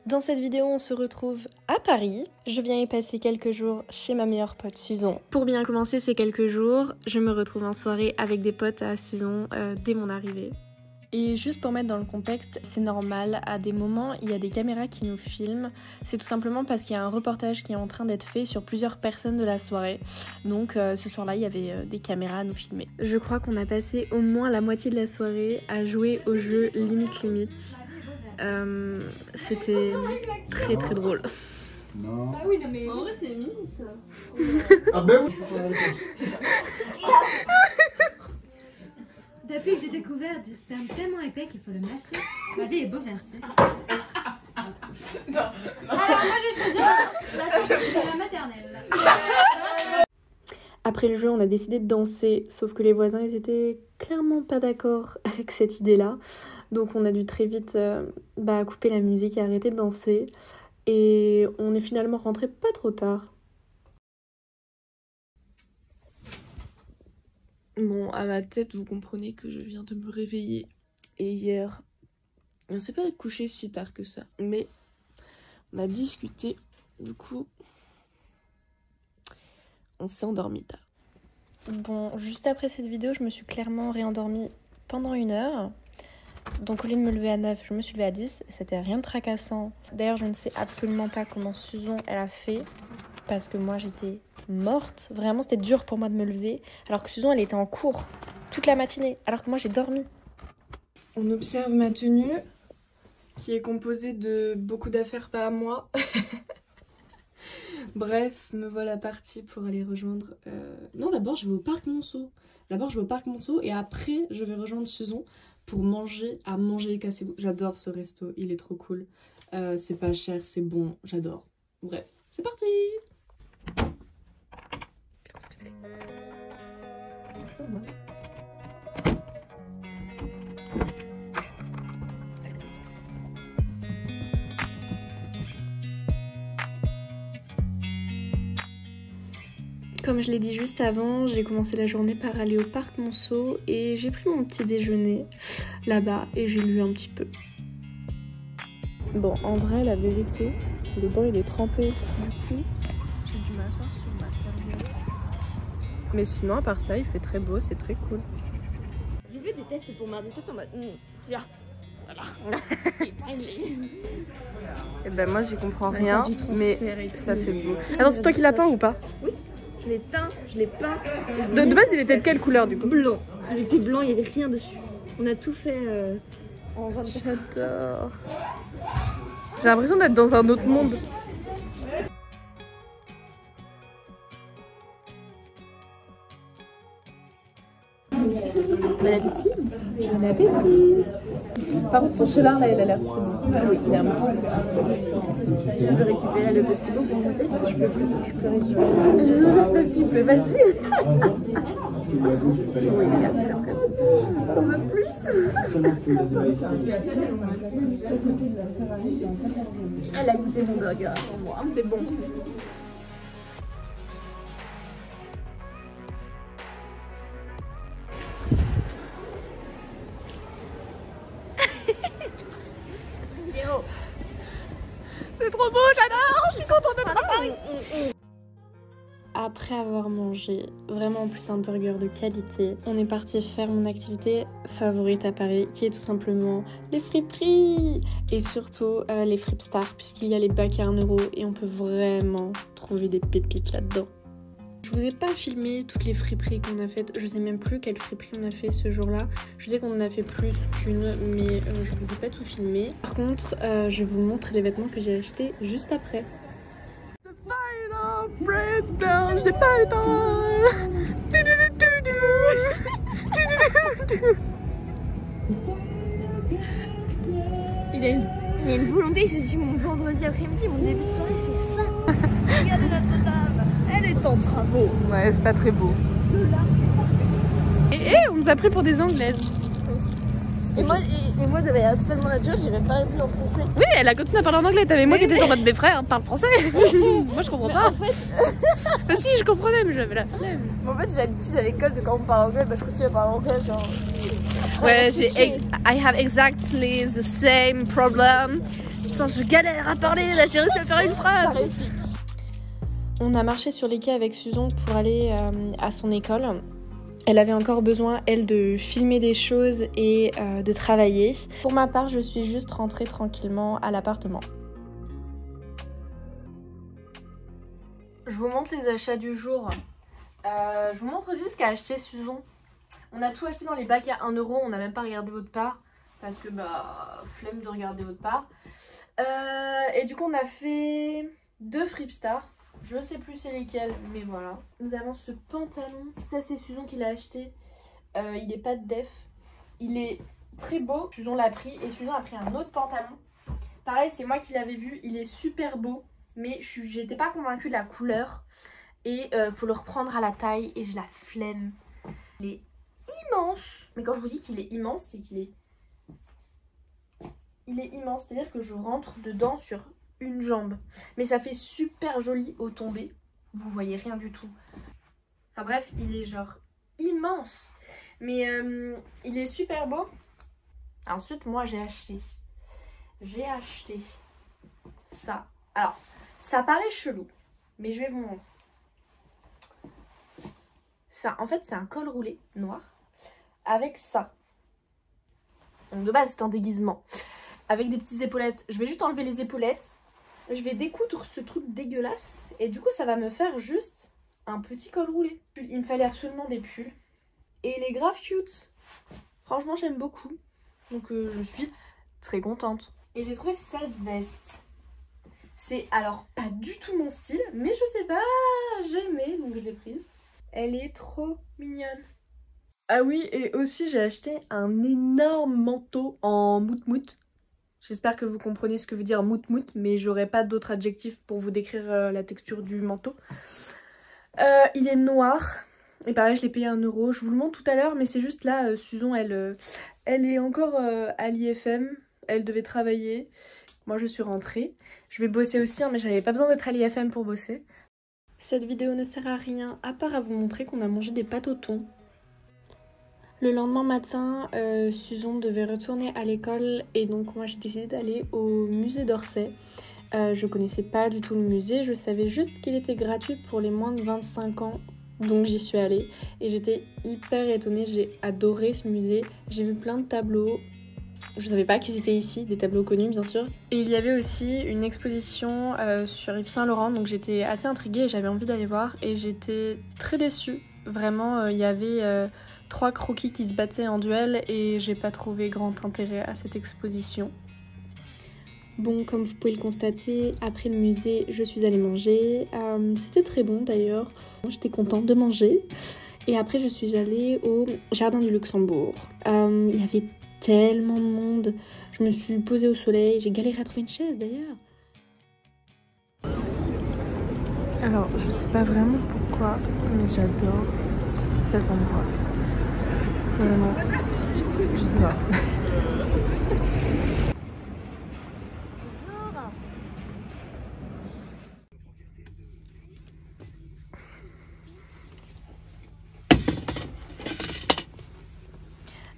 Dans cette vidéo, on se retrouve à Paris. Je viens y passer quelques jours chez ma meilleure pote Suzon. Pour bien commencer ces quelques jours, je me retrouve en soirée avec des potes à Suzon dès mon arrivée. Et juste pour mettre dans le contexte, c'est normal, à des moments, il y a des caméras qui nous filment. C'est tout simplement parce qu'il y a un reportage qui est en train d'être fait sur plusieurs personnes de la soirée. Donc ce soir-là, il y avait des caméras à nous filmer. Je crois qu'on a passé au moins la moitié de la soirée à jouer au jeu Limite Limite. C'était très très drôle. Non. Ah oui, non mais en vrai c'est mignon ça. Ah ben oui. Depuis que j'ai découvert du sperme tellement épais qu'il faut le mâcher, ma vie est bouleversée. Non. Alors moi je vais choisir la sortie de la maternelle. Après le jeu, on a décidé de danser, sauf que les voisins, ils étaient clairement pas d'accord avec cette idée-là. Donc on a dû très vite couper la musique et arrêter de danser. Et on est finalement rentré pas trop tard. Bon, à ma tête, vous comprenez que je viens de me réveiller. Et hier, on s'est pas couché si tard que ça. Mais on a discuté, du coup, on s'est endormi tard. Bon, juste après cette vidéo, je me suis clairement réendormie pendant 1 heure. Donc au lieu de me lever à 9, je me suis levée à 10. C'était rien de tracassant. D'ailleurs, je ne sais absolument pas comment Suzon elle a fait. Parce que moi, j'étais morte. Vraiment, c'était dur pour moi de me lever. Alors que Suzon, elle était en cours toute la matinée. Alors que moi, j'ai dormi. On observe ma tenue, qui est composée de beaucoup d'affaires pas à moi. Bref, me voilà partie pour aller rejoindre... Non, d'abord, je vais au parc Monceau. Et après, je vais rejoindre Suzon pour manger et cassez-vous. J'adore ce resto, il est trop cool. C'est pas cher, c'est bon, j'adore. Bref, c'est parti! Comme je l'ai dit juste avant, j'ai commencé la journée par aller au parc Monceau et j'ai pris mon petit déjeuner là-bas et j'ai lu un petit peu. Bon, en vrai, la vérité, le banc il est trempé. Du coup, j'ai dû m'asseoir sur ma serviette. Mais sinon, à part ça, il fait très beau, c'est très cool. J'ai fait des tests pour mardi tout en mode voilà. Et ben moi j'y comprends rien, mais ça fait beau. Attends, c'est toi qui l'as peint ou pas? Oui. Je l'ai teint, je l'ai peint. De base, il était de quelle couleur du coup? Blanc. Il était blanc, il n'y avait rien dessus. On a tout fait en 24 heures. J'adore. J'ai l'impression d'être dans un autre monde. Bon appétit. Bon appétit. Par contre, ton chelard là, il a l'air si bon. Oui, il est un petit peu. Je veux récupérer le petit bout pour goûter. Je peux plus. Je peux récupérer. Tu peux, vas-y. Oui, il a l'air très très bon. T'en veux plus? Elle a goûté mon burger pour moi. C'est bon. C'est trop beau, j'adore, je suis contente d'être à Paris. Après avoir mangé vraiment en plus un burger de qualité, on est parti faire mon activité favorite à Paris, qui est tout simplement les friperies. Et surtout les Fripstars, puisqu'il y a les bacs à 1 € et on peut vraiment trouver des pépites là-dedans. Je vous ai pas filmé toutes les friperies qu'on a faites, je sais même plus quelle friperie on a fait ce jour-là. Je sais qu'on en a fait plus qu'une, mais je vous ai pas tout filmé. Par contre, je vous montre les vêtements que j'ai achetés juste après. The final breakdown, je n'ai pas les paroles. Il y a une volonté, je dis mon vendredi après-midi, mon début de soirée, c'est ça. Regardez Notre-Dame, elle est en travaux. Ouais, c'est pas très beau. Et on nous a pris pour des Anglaises. Et moi de manière totalement naturelle, j'ai même pas vu en français. Oui, elle a continué à parler en anglais. T'avais moi qui étais en mode mes frères parlent français. Moi je comprends pas. En fait, Si, je comprenais, mais j'avais la flemme. en fait j'ai l'habitude à l'école de quand on parle anglais, je continue à parler anglais, genre. Ouais, I have exactly the same problem. Putain, je galère à parler, là j'ai réussi à faire une phrase. On a marché sur les quais avec Susan pour aller à son école. Elle avait encore besoin, elle, de filmer des choses et de travailler. Pour ma part, je suis juste rentrée tranquillement à l'appartement. Je vous montre les achats du jour. Je vous montre aussi ce qu'a acheté Susan. On a tout acheté dans les bacs à 1 €, on n'a même pas regardé votre part. Parce que flemme de regarder votre part. Et du coup on a fait 2 Fripstar. Je sais plus c'est lesquels, mais voilà. Nous avons ce pantalon. Ça c'est Susan qui l'a acheté. Il est pas de def. Il est très beau. Susan l'a pris et Susan a pris un autre pantalon. Pareil, c'est moi qui l'avais vu. Il est super beau. Mais j'étais pas convaincue de la couleur. Et faut le reprendre à la taille. Et j'ai la flemme. Il est immense. Mais quand je vous dis qu'il est immense, c'est qu'il est... Il est immense. C'est-à-dire que je rentre dedans sur une jambe. Mais ça fait super joli au tombé. Vous voyez rien du tout. Enfin bref, il est genre immense. Mais il est super beau. Ensuite, moi j'ai acheté ça. Alors, ça paraît chelou, mais je vais vous montrer. Ça, en fait, c'est un col roulé noir avec ça. Donc de base, c'est un déguisement. Avec des petites épaulettes. Je vais juste enlever les épaulettes. Je vais découdre ce truc dégueulasse. Et du coup, ça va me faire juste un petit col roulé. Il me fallait absolument des pulls. Et il est grave cute. Franchement, j'aime beaucoup. Donc je suis très contente. Et j'ai trouvé cette veste. C'est alors pas du tout mon style. Mais je sais pas, j'ai aimé. Donc je l'ai prise. Elle est trop mignonne. Ah oui, et aussi j'ai acheté un énorme manteau en mout-mout. J'espère que vous comprenez ce que veut dire mout-mout, mais j'aurai pas d'autres adjectifs pour vous décrire la texture du manteau. Il est noir, et pareil je l'ai payé 1 €. Je vous le montre tout à l'heure, mais c'est juste là, Susan, elle est encore à l'IFM, elle devait travailler. Moi je suis rentrée. Je vais bosser aussi, hein, mais j'avais pas besoin d'être à l'IFM pour bosser. Cette vidéo ne sert à rien, à part à vous montrer qu'on a mangé des pâtes au thon. Le lendemain matin, Susan devait retourner à l'école et donc moi j'ai décidé d'aller au musée d'Orsay. Je connaissais pas du tout le musée, je savais juste qu'il était gratuit pour les moins de 25 ans, donc j'y suis allée. Et j'étais hyper étonnée, j'ai adoré ce musée, j'ai vu plein de tableaux. Je savais pas qu'ils étaient ici, des tableaux connus bien sûr. Et il y avait aussi une exposition sur Yves Saint Laurent, donc j'étais assez intriguée et j'avais envie d'aller voir. Et j'étais très déçue, vraiment, il y avait... 3 croquis qui se battaient en duel et j'ai pas trouvé grand intérêt à cette exposition. Bon, comme vous pouvez le constater, après le musée, je suis allée manger. C'était très bon d'ailleurs. J'étais contente de manger. Et après, je suis allée au Jardin du Luxembourg. Il y avait tellement de monde. Je me suis posée au soleil. J'ai galéré à trouver une chaise d'ailleurs. Alors, je sais pas vraiment pourquoi, mais j'adore cet endroit. Vraiment, je sais pas.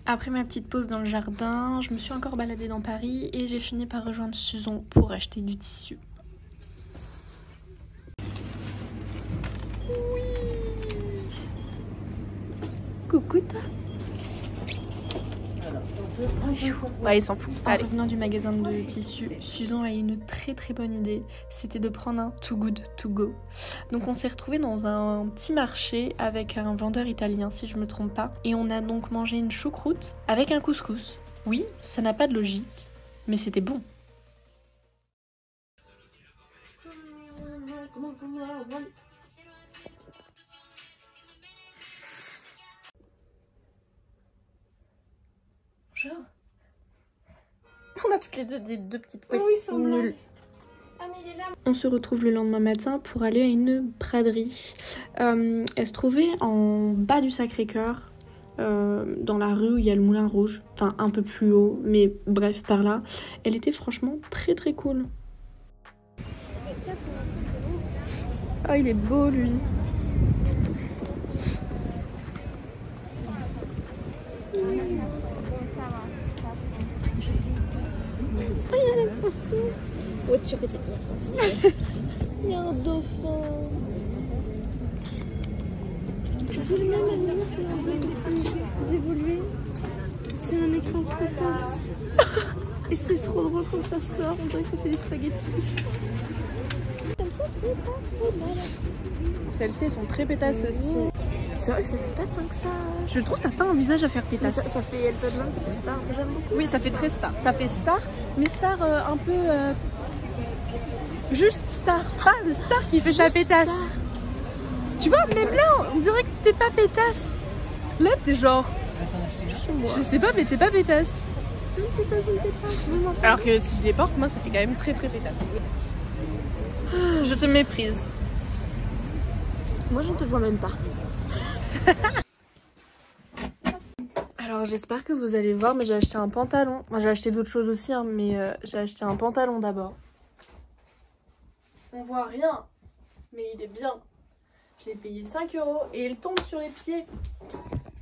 Après ma petite pause dans le jardin, je me suis encore baladée dans Paris et j'ai fini par rejoindre Susan pour acheter du tissu. Oui. Coucou toi. Ouais, il s'en fout. En revenant du magasin de tissus, Susan a eu une très très bonne idée. C'était de prendre un Too Good To Go. Donc on s'est retrouvés dans un petit marché avec un vendeur italien si je me trompe pas. Et on a donc mangé une choucroute avec un couscous. Oui, ça n'a pas de logique, mais c'était bon. On a toutes les deux des deux petites couettes nulles. Ah, mais il est là. On se retrouve le lendemain matin pour aller à une braderie. Elle se trouvait en bas du Sacré-Cœur, dans la rue où il y a le Moulin Rouge. Enfin, un peu plus haut, mais bref, par là. Elle était franchement très très cool. Ah, il est beau lui. voiture était bien. Il y a un dauphin. J'ai le même amour que un peu plus évolué. C'est un écran spectacle. Et c'est trop drôle quand ça sort, on dirait que ça fait des spaghettis. Comme ça, c'est pas trop mal. Celles-ci, elles sont très pétasses aussi. C'est vrai que ça fait pas tant que ça. Je trouve que t'as pas un visage à faire pétasse. Ça fait Elton John, ça fait star, j'aime beaucoup. Oui, ça fait très star. Ça fait star, mais star un peu... Juste star, pas de star qui fait de la pétasse. Star. Tu vois, même là, on dirait que t'es pas pétasse. Là, t'es genre... Je sais pas, mais t'es pas pétasse. Je ne suis pas une pétasse. Alors que si je les porte, moi, ça fait quand même très pétasse. Je te méprise. Moi, je ne te vois même pas. Alors j'espère que vous allez voir, mais j'ai acheté un pantalon. Moi j'ai acheté d'autres choses aussi, hein, mais j'ai acheté un pantalon d'abord. On voit rien, mais il est bien. Je l'ai payé 5 € et il tombe sur les pieds.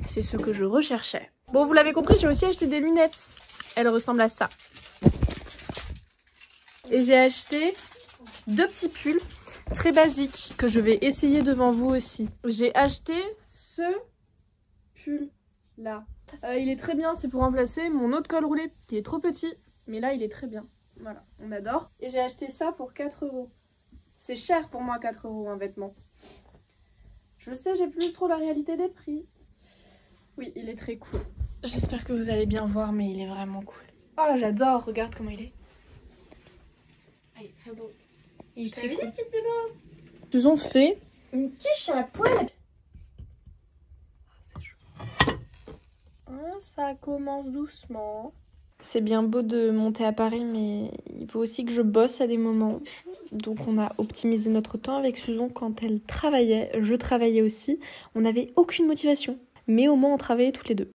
C'est ce que je recherchais. Bon, vous l'avez compris, j'ai aussi acheté des lunettes. Elles ressemblent à ça. Et j'ai acheté 2 petits pulls très basiques que je vais essayer devant vous aussi. J'ai acheté ce pull là. Il est très bien, c'est pour remplacer mon autre col roulé qui est trop petit. Mais là, il est très bien. Voilà, on adore. Et j'ai acheté ça pour 4 €. C'est cher pour moi 4 € un vêtement. Je sais, j'ai plus trop la réalité des prix. Oui, il est très cool. J'espère que vous allez bien voir, mais il est vraiment cool. Oh, j'adore, regarde comment il est. Ah, il est très beau. Il est très T'avais cool. dit qu'il était beau. Ils ont fait une quiche à la poêle. Ça commence doucement. C'est bien beau de monter à Paris, mais il faut aussi que je bosse à des moments. Donc on a optimisé notre temps avec Susan quand elle travaillait. Je travaillais aussi. On n'avait aucune motivation. Mais au moins on travaillait toutes les deux.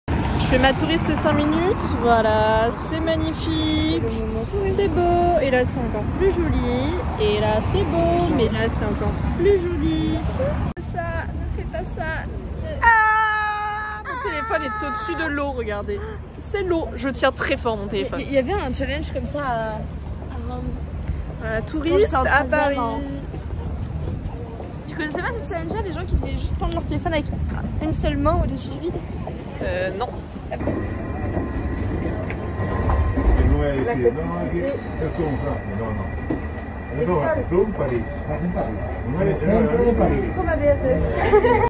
Je fais ma touriste 5 minutes. Voilà, c'est magnifique. C'est beau. Et là c'est encore plus joli. Et là c'est beau. Mais là c'est encore plus joli. Ça, ne fais pas ça. Mon téléphone est au-dessus de l'eau, regardez. C'est l'eau. Je tiens très fort mon téléphone. Il y avait un challenge comme ça à Rome. Voilà, touriste à Paris. Tu connaissais pas ce challenge-là, des gens qui voulaient juste prendre leur téléphone avec une seule main au-dessus du vide? Non.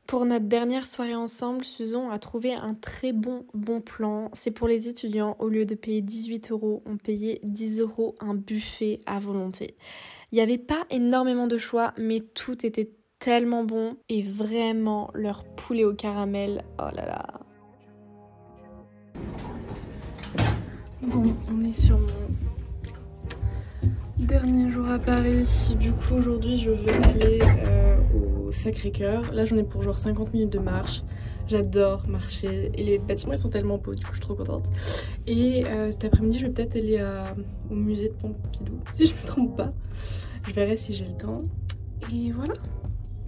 Pour notre dernière soirée ensemble, Susan a trouvé un très bon plan. C'est pour les étudiants. Au lieu de payer 18 €, on payait 10 € un buffet à volonté. Il n'y avait pas énormément de choix, mais tout était tellement bon. Et vraiment, leur poulet au caramel, oh là là. Bon, on est sur mon dernier jour à Paris. Du coup, aujourd'hui, je vais aller au Sacré-Cœur. Là, j'en ai pour genre 50 minutes de marche. J'adore marcher et les bâtiments ils sont tellement beaux, du coup je suis trop contente. Et cet après-midi, je vais peut-être aller au musée de Pompidou, si je me trompe pas. Je verrai si j'ai le temps. Et voilà.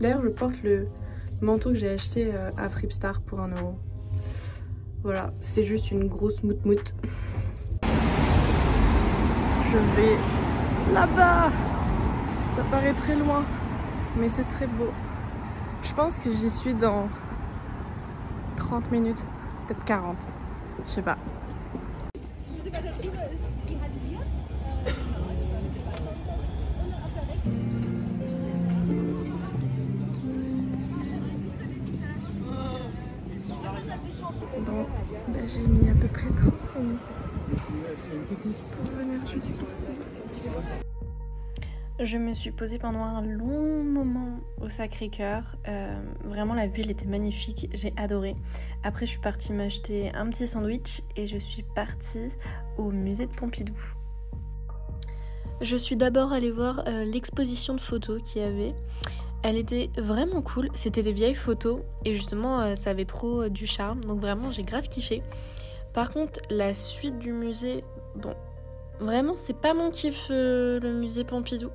D'ailleurs, je porte le manteau que j'ai acheté à Fripstar pour 1 €. Voilà, c'est juste une grosse mout-mout. Je vais là-bas. Ça paraît très loin, mais c'est très beau. Je pense que j'y suis dans 30 minutes, peut-être 40. Je sais pas. Bon, bah, j'ai mis à peu près 30 minutes pour venir jusqu'ici. Je me suis posée pendant un long moment au Sacré-Cœur. Vraiment, la vue elle était magnifique, j'ai adoré. Après, je suis partie m'acheter un petit sandwich et je suis partie au musée de Pompidou. Je suis d'abord allée voir l'exposition de photos qu'il y avait. Elle était vraiment cool, c'était des vieilles photos et justement ça avait trop du charme, donc vraiment j'ai grave kiffé. Par contre, la suite du musée, bon... Vraiment, c'est pas mon kiff le musée Pompidou.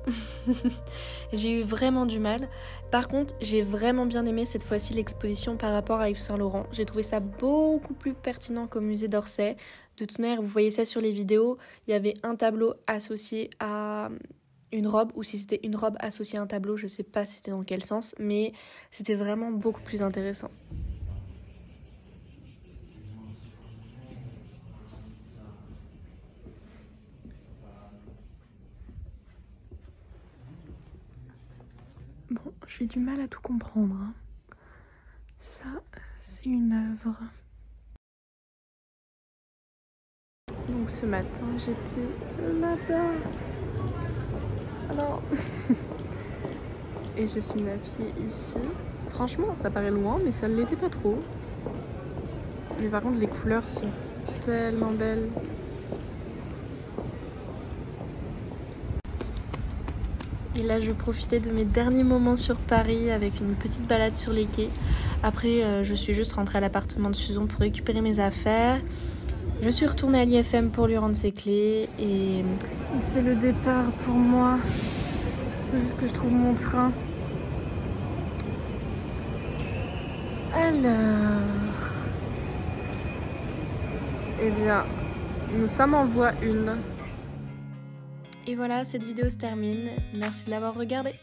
J'ai eu vraiment du mal. Par contre, j'ai vraiment bien aimé cette fois-ci l'exposition par rapport à Yves Saint Laurent. J'ai trouvé ça beaucoup plus pertinent qu'au musée d'Orsay. De toute manière, vous voyez ça sur les vidéos, il y avait un tableau associé à une robe, ou si c'était une robe associée à un tableau, je sais pas c'était dans quel sens, mais c'était vraiment beaucoup plus intéressant. Bon, j'ai du mal à tout comprendre. Hein. Ça, c'est une œuvre. Donc ce matin, j'étais là-bas. Alors... Et je suis maquillée ici. Franchement, ça paraît loin, mais ça ne l'était pas trop. Mais par contre, les couleurs sont tellement belles. Et là, je profitais de mes derniers moments sur Paris avec une petite balade sur les quais. Après, je suis juste rentrée à l'appartement de Suzon pour récupérer mes affaires. Je suis retournée à l'IFM pour lui rendre ses clés. Et c'est le départ pour moi. Il faut juste que je trouve mon train. Alors... Eh bien, nous sommes en voie 1. Et voilà, cette vidéo se termine. Merci de l'avoir regardée.